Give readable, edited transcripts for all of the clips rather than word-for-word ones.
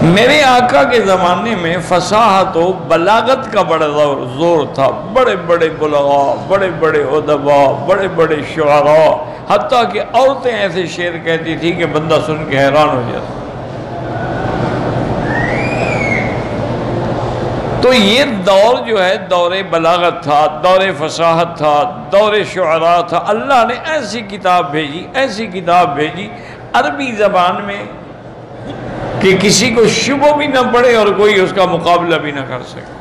میرے آقا کے زمانے میں فصاحت و بلاغت کا بڑا زور تھا. بڑے بڑے بلغاء، بڑے بڑے ادباء، بڑے بڑے شعراء، حتیٰ کہ عورتیں ایسے شعر کہتی تھی کہ بندہ سن کے حیران ہو جاتا. تو یہ دور جو ہے دور بلاغت تھا، دور فصاحت تھا، دور شعراء تھا. اللہ نے ایسی کتاب بھیجی، ایسی کتاب بھیجی عربی زبان میں کہ کسی کو شبہ بھی نہ پڑے اور کوئی اس کا مقابلہ بھی نہ کر سکے.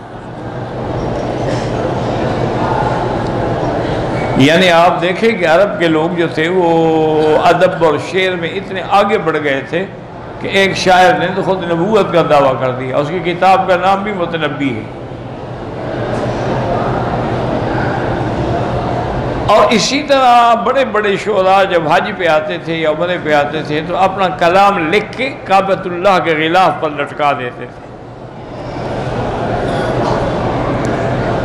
یعنی آپ دیکھیں کہ عرب کے لوگ جو تھے وہ ادب اور شعر میں اتنے آگے بڑھ گئے تھے کہ ایک شاعر نے تو خود نبوت کا دعویٰ کر دیا. اس کی کتاب کا نام بھی متنبی ہے. اور اسی طرح بڑے بڑے شعراء جب حج پہ آتے تھے یا عمرے پہ آتے تھے تو اپنا کلام لکھ کے کعبۃ اللہ کے غلاف پر لٹکا دیتے تھے.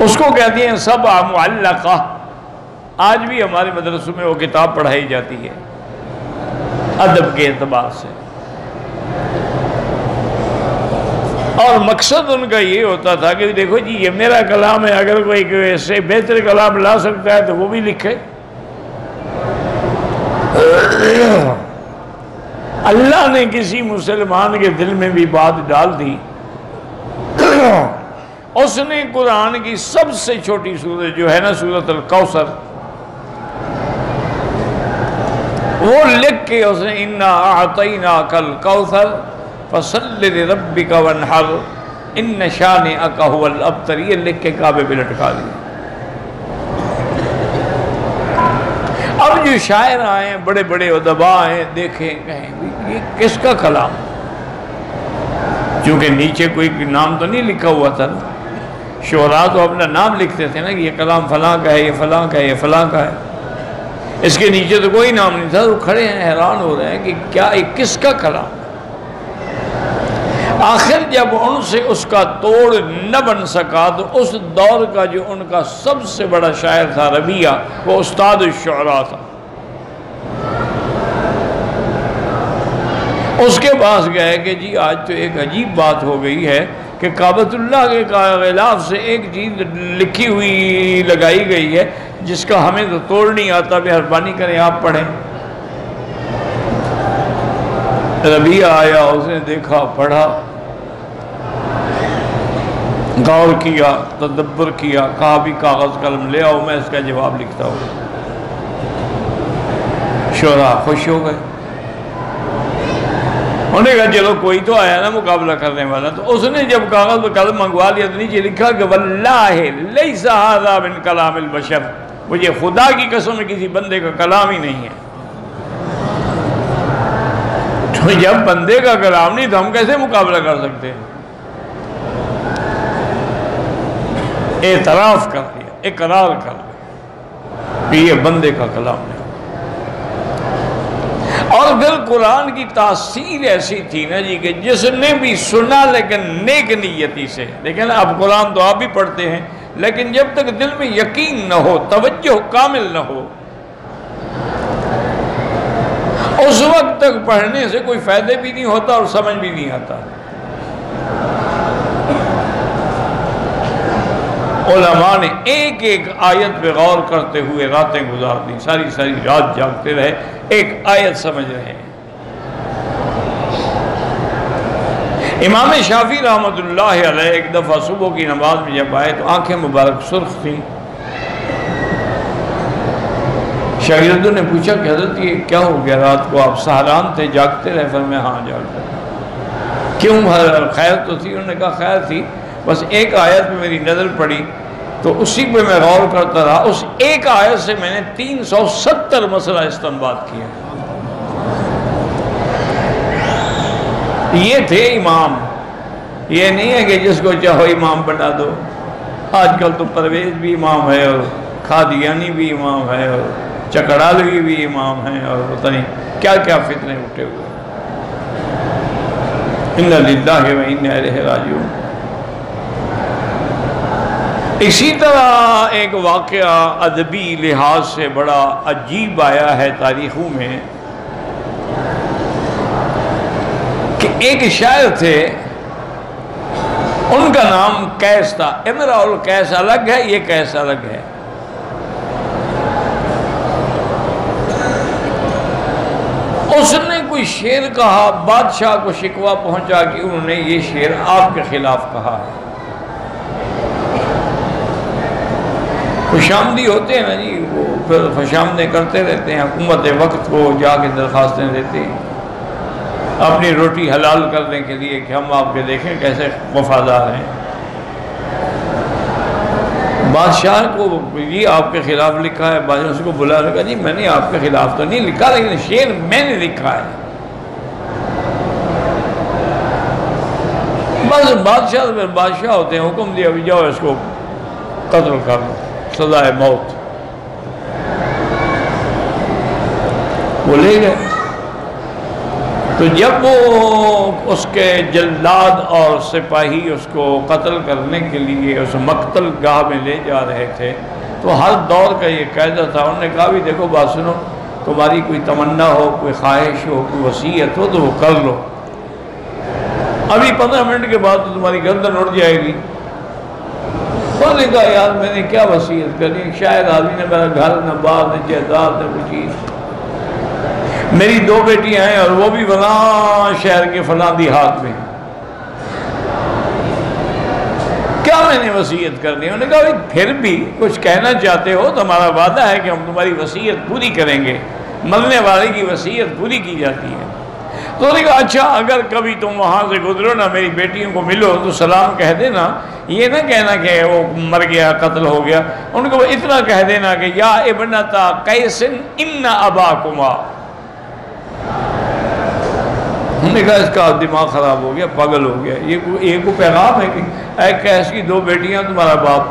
اس کو کہتے ہیں سبع معلقہ. آج بھی ہمارے مدرسوں میں وہ کتاب پڑھائی جاتی ہے ادب کے اعتبار سے. اور مقصد ان کا یہ ہوتا تھا کہ دیکھو جی یہ میرا کلام ہے، اگر کوئی اس سے بہتر کلام لا سکتا ہے تو وہ بھی لکھے. اللہ نے کسی مسلمان کے دل میں بھی بات ڈال دی. اس نے قرآن کی سب سے چھوٹی سورت جو ہے نا سورۃ الکوثر، وہ لکھ کے اس نے انا اعطیناک الکوثر فصل لربک وانحر ان شانئک ھو الابتر، یہ لکھ کے کعبے پہ لٹکا دیا. اب جو شاعر آئے ہیں، بڑے بڑے ادباء ہیں، دیکھیں کہیں یہ کس کا کلام؟ چونکہ نیچے کوئی نام تو نہیں لکھا ہوا تھا نا. شعراء تو اپنا نام لکھتے تھے نا کہ یہ کلام فلاں کا ہے، یہ فلاں کا ہے، یہ فلاں کا ہے. اس کے نیچے تو کوئی نام نہیں تھا. وہ کھڑے ہیں حیران ہو رہے ہیں کہ کیا یہ کس کا کلام؟ آخر جب ان سے اس کا توڑ نہ بن سکا تو اس دور کا جو ان کا سب سے بڑا شاعر تھا ربیعہ، وہ استاد الشعراء تھا. اس کے پاس گئے کہ جی آج تو ایک عجیب بات ہو گئی ہے کہ کعبۃ اللہ کے غلاف سے ایک چیز لکھی ہوئی لگائی گئی ہے جس کا ہمیں تو توڑ نہیں آتا، مہربانی کریں آپ پڑھیں. ربیعہ آیا، اس نے دیکھا، پڑھا، غور کیا، تدبر کیا، کہا بھی کاغذ قلم لے آؤ میں اس کا جواب لکھتا ہوں. شعراء خوش ہو گئے. انہوں نے کہا چلو کوئی تو آیا نا مقابلہ کرنے والا. تو اس نے جب کاغذ پر قلم منگوا لیا تو نیچے لکھا کہ واللہ لیس ھذا من کلام البشر، مجھے خدا کی قسم کسی بندے کا کلام ہی نہیں ہے. تو جب بندے کا کلام نہیں تو ہم کیسے مقابلہ کر سکتے ہیں؟ اعتراف کر دیا، اقرار کر دیا کہ یہ بندے کا کلام نہیں. اور پھر قرآن کی تاثیر ایسی تھی نا جی کہ جس نے بھی سنا لیکن نیک نیتی سے، لیکن اب قرآن تو آپ بھی پڑھتے ہیں لیکن جب تک دل میں یقین نہ ہو، توجہ کامل نہ ہو، اس وقت تک پڑھنے سے کوئی فائدہ بھی نہیں ہوتا اور سمجھ بھی نہیں آتا. علماء نے ایک ایک آیت پہ غور کرتے ہوئے راتیں گزار دی، ساری ساری رات جاگتے رہے، ایک آیت سمجھ رہے ہیں. امام شافعی رحمۃ اللہ علیہ ایک دفعہ صبح کی نماز میں جب آئے تو آنکھیں مبارک سرخ تھیں. شاگردوں نے پوچھا کہ حضرت یہ کیا ہو گیا، رات کو آپ سہران تھے، جاگتے رہے؟ فرمایا ہاں جاگتے رہے. کیوں؟ خیر تو تھی؟ انہوں نے کہا خیر تھی، بس ایک آیت پہ میری نظر پڑی تو اسی پہ میں غور کرتا رہا. اس ایک آیت سے میں نے 370 مسئلہ استنباط کیا. یہ تھے امام. یہ نہیں ہے کہ جس کو چاہو امام بنا دو. آج کل تو پرویز بھی امام ہے اور قادیانی بھی امام ہے اور چکڑالوی بھی امام ہیں اور پتہ نہیں کیا کیا فتنے اٹھے ہوئے. انا للہ و انا الیہ راجعون. اسی طرح ایک واقعہ ادبی لحاظ سے بڑا عجیب آیا ہے تاریخوں میں کہ ایک شاعر تھے ان کا نام قیس تھا. امرؤ القیس الگ ہے، یہ قیس الگ ہے. اس نے کوئی شعر کہا، بادشاہ کو شکوہ پہنچا کہ انہوں نے یہ شعر آپ کے خلاف کہا ہے. خوشامدی ہوتے ہیں نا جی، وہ پھر خوشامدیں کرتے رہتے ہیں، حکومت وقت کو جا کے درخواستیں دیتے ہیں اپنی روٹی حلال کرنے کے لیے کہ ہم آپ کے دیکھیں کیسے وفادار ہیں. بادشاہ کو یہ آپ کے خلاف لکھا ہے. بادشاہ اس کو بلا لگا، جی میں نے آپ کے خلاف تو نہیں لکھا، لیکن شعر میں نے لکھا ہے. بس بادشاہ ہوتے ہیں، حکم دیا بھی جاؤ اس کو قتل کر دو، سزائے موت. وہ لے گئے. تو جب وہ اس کے جلاد اور سپاہی اس کو قتل کرنے کے لیے اس مقتل گاہ میں لے جا رہے تھے تو ہر دور کا یہ قاعدہ تھا. انہوں نے کہا بھی دیکھو بات سنو، تمہاری کوئی تمنا ہو، کوئی خواہش ہو، کوئی وصیت ہو تو وہ کر لو، ابھی 15 منٹ کے بعد تو تمہاری گردن اڑ جائے گی. انہوں نے کہا یار میں نے کیا وصیت کرنی، شاید آدمی نے میرا گھر نہ باغ نہ جائیداد نہ کوئی چیز، میری 2 بیٹیاں ہیں اور وہ بھی فلاں شہر کے فلاں دیہات میں، کیا میں نے وصیت کرنی. انہوں نے کہا پھر بھی کچھ کہنا چاہتے ہو تو ہمارا وعدہ ہے کہ ہم تمہاری وصیت پوری کریں گے، مرنے والے کی وصیت پوری کی جاتی ہے. تو انہوں نے کہا اچھا اگر کبھی تم وہاں سے گزرو نا، میری بیٹیوں کو ملو تو سلام کہہ دینا، یہ نہ کہنا کہ وہ مر گیا قتل ہو گیا. ان کو اتنا کہہ دینا کہ یا ابنتا قیس ان اباکما. ہم نے کہا اس کا دماغ خراب ہو گیا، پاگل ہو گیا، یہ کو پیغام ہے کہ اے قیس کی 2 بیٹیاں تمہارا باپ.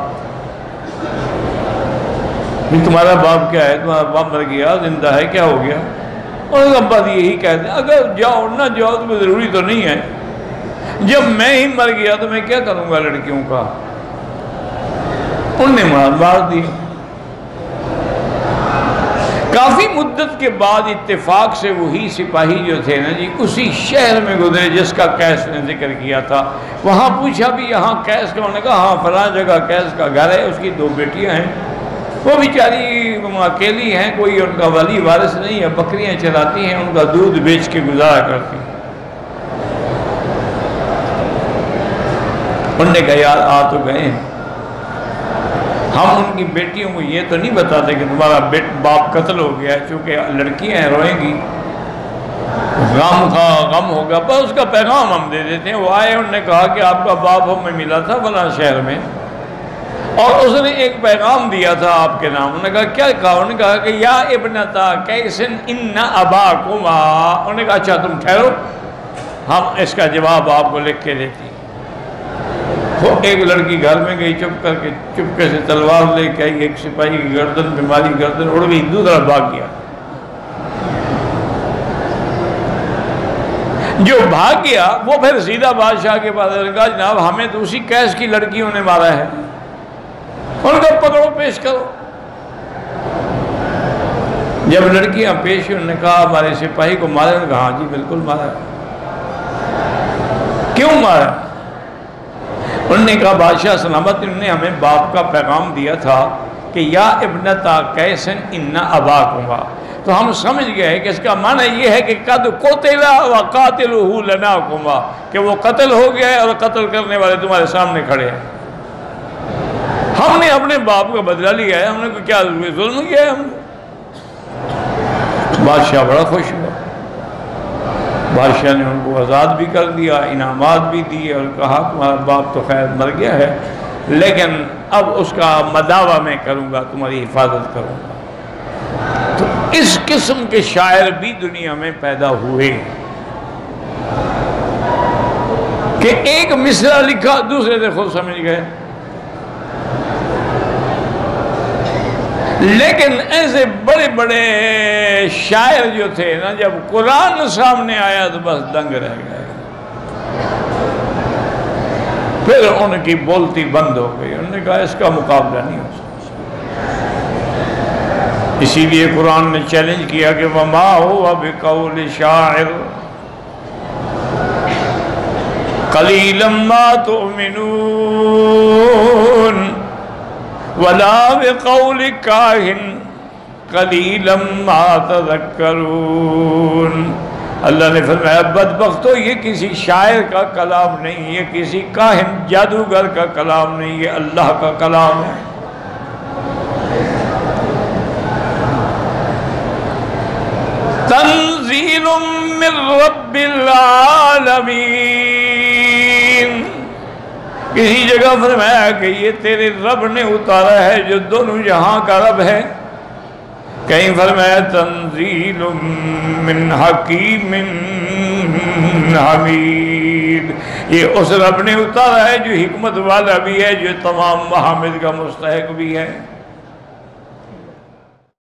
تمہارا باپ کیا ہے؟ تمہارا باپ مر گیا، زندہ ہے، کیا ہو گیا؟ اور بات یہی کہتے ہیں اگر جاؤ نہ جاؤ تو ضروری تو نہیں ہے، جب میں ہی مر گیا تو میں کیا کروں گا لڑکیوں کا. انہوں نے مار دی. کافی مدت کے بعد اتفاق سے وہی سپاہی جو تھے نا جی اسی شہر میں گزرے جس کا قیس نے ذکر کیا تھا. وہاں پوچھا بھی یہاں قیس کا؟ انہوں نے کہا ہاں فلاں جگہ قیس کا گھر ہے، اس کی 2 بیٹیاں ہیں، وہ بیچاری اکیلی ہیں، کوئی ان کا ولی وارث نہیں ہے، بکریاں چراتی ہیں، ان کا دودھ بیچ کے گزارا کرتی ہیں. انہوں نے کہا یار آ تو گئے ہیں، ہم ان کی بیٹیوں کو یہ تو نہیں بتاتے کہ تمہارا باپ قتل ہو گیا، چونکہ لڑکیاں ہیں روئیں گی، غم ہوگا، بس اس کا پیغام ہم دے دیتے ہیں. وہ آئے، انہوں نے کہا کہ آپ کا باپ ہمیں ملا تھا فلاں شہر میں اور اس نے ایک پیغام دیا تھا آپ کے نام. انہوں نے کہا کیا کہا؟ انہوں نے کہا کہ یا ابنتا قیس ان اباکما. انہوں نے کہا اچھا تم ٹھہرو، ہم اس کا جواب آپ کو لکھ کے دیتی. وہ ایک لڑکی گھر میں گئی، چپکے سے تلوار لے کے آئی، ایک سپاہی کی گردن پہ ماری، گردن اڑ گئی، دوسرا بھاگ گیا. جو بھاگ گیا وہ پھر سیدھا بادشاہ کے پاس کہا جناب ہمیں تو اسی قیس کی لڑکیوں نے مارا ہے. ان کو پکڑو پیش کرو. جب لڑکیاں پیش ہوئی، انہوں نے کہا ہمارے سپاہی کو مارا. انہوں نے کہا ہاں جی بالکل مارا ہے. کیوں مارا؟ انہوں نے کہا بادشاہ سلامت انہوں نے ہمیں باپ کا پیغام دیا تھا کہ یا ابنتا قیس ان اباکما. تو ہم سمجھ گئے کہ اس کا معنی یہ ہے کہ قد قتل وقاتلہ لناکما، کہ وہ قتل ہو گیا ہے اور قتل کرنے والے تمہارے سامنے کھڑے ہیں. ہم نے اپنے باپ کا بدلہ لیا ہے، ہم نے کیا ظلم کیا ہے؟ ہم بادشاہ بڑا خوش ہوا. بادشاہ نے ان کو آزاد بھی کر دیا، انعامات بھی دیے اور کہا تمہارا باپ تو خیر مر گیا ہے لیکن اب اس کا مداوع میں کروں گا، تمہاری حفاظت کروں گا. تو اس قسم کے شاعر بھی دنیا میں پیدا ہوئے کہ ایک مصرع لکھا دوسرے سے خود سمجھ گئے. لیکن ایسے بڑے بڑے شاعر جو تھے نا جب قرآن سامنے آیا تو بس دنگ رہ گئے، پھر ان کی بولتی بند ہو گئی. انہوں نے کہا اس کا مقابلہ نہیں ہو سکتا. اسی لیے قرآن نے چیلنج کیا کہ وَمَا هُوَ بِقَوْلِ شَاعِرٍ قلیلا ما تؤمنون ولا بقول کاہن قلیلا ما تذکرون۔ اللہ نے فرمایا بدبختو یہ کسی شاعر کا کلام نہیں، یہ کسی کاہن جادوگر کا کلام نہیں، یہ اللہ کا کلام ہے۔ تنزیل من رب العالمین۔ کسی جگہ فرمایا کہ یہ تیرے رب نے اتارا ہے جو دونوں جہاں کا رب ہے، کہیں فرمایا تنزیل من حکیم حمید، یہ اس رب نے اتارا ہے جو حکمت والا بھی ہے، جو تمام محامد کا مستحق بھی ہے۔